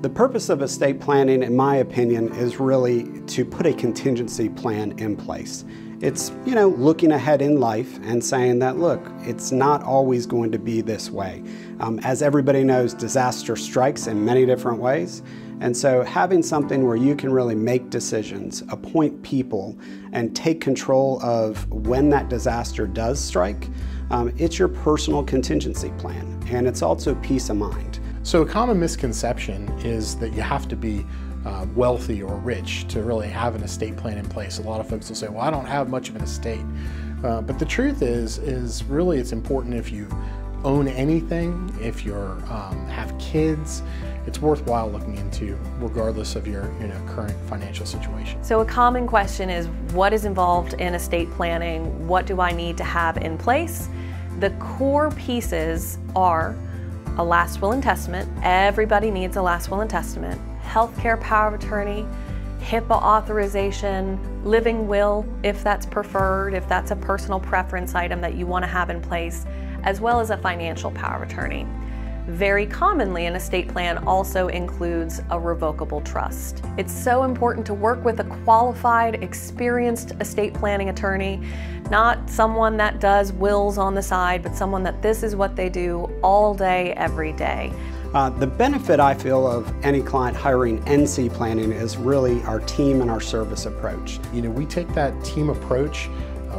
The purpose of estate planning, in my opinion, is really to put a contingency plan in place. It's, looking ahead in life and saying that, look, it's not always going to be this way. As everybody knows, disaster strikes in many different ways. And so having something where you can really make decisions, appoint people, and take control of when that disaster does strike, it's your personal contingency plan. And it's also peace of mind. So a common misconception is that you have to be wealthy or rich to really have an estate plan in place. A lot of folks will say, well, I don't have much of an estate. But the truth is really it's important if you own anything, if you have kids, it's worthwhile looking into regardless of your current financial situation. So a common question is, what is involved in estate planning? What do I need to have in place? The core pieces are a last will and testament. Everybody needs a last will and testament. Healthcare power of attorney, HIPAA authorization, living will, if that's preferred, if that's a personal preference item that you want to have in place, as well as a financial power of attorney. Very commonly, an estate plan also includes a revocable trust. It's so important to work with a qualified, experienced estate planning attorney, not someone that does wills on the side, but someone that this is what they do all day, every day. The benefit I feel of any client hiring NC planning is really our team and our service approach. We take that team approach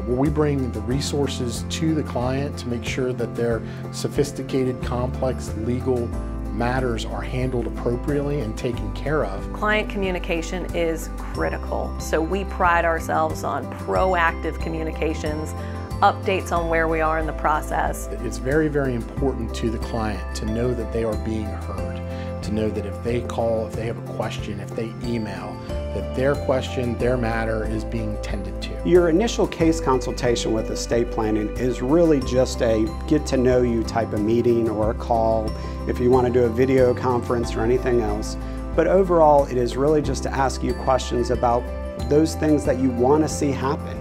where we bring the resources to the client to make sure that their sophisticated, complex legal matters are handled appropriately and taken care of. Client communication is critical, so we pride ourselves on proactive communications, updates on where we are in the process. It's very, very important to the client to know that they are being heard, to know that if they call, if they have a question, if they email, that their question, their matter is being tended to. Your initial case consultation with estate planning is really just a get to know you type of meeting or a call if you want to do a video conference or anything else. But overall, it is really just to ask you questions about those things that you want to see happen.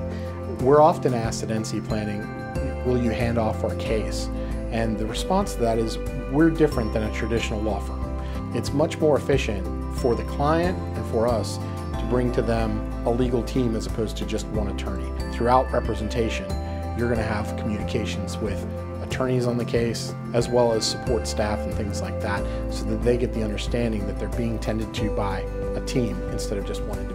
We're often asked at NC Planning, will you hand off our case? And the response to that is, we're different than a traditional law firm. It's much more efficient for the client and for us to bring to them a legal team as opposed to just one attorney. Throughout representation, you're going to have communications with attorneys on the case, as well as support staff and things like that, so that they get the understanding that they're being tended to by a team instead of just one individual.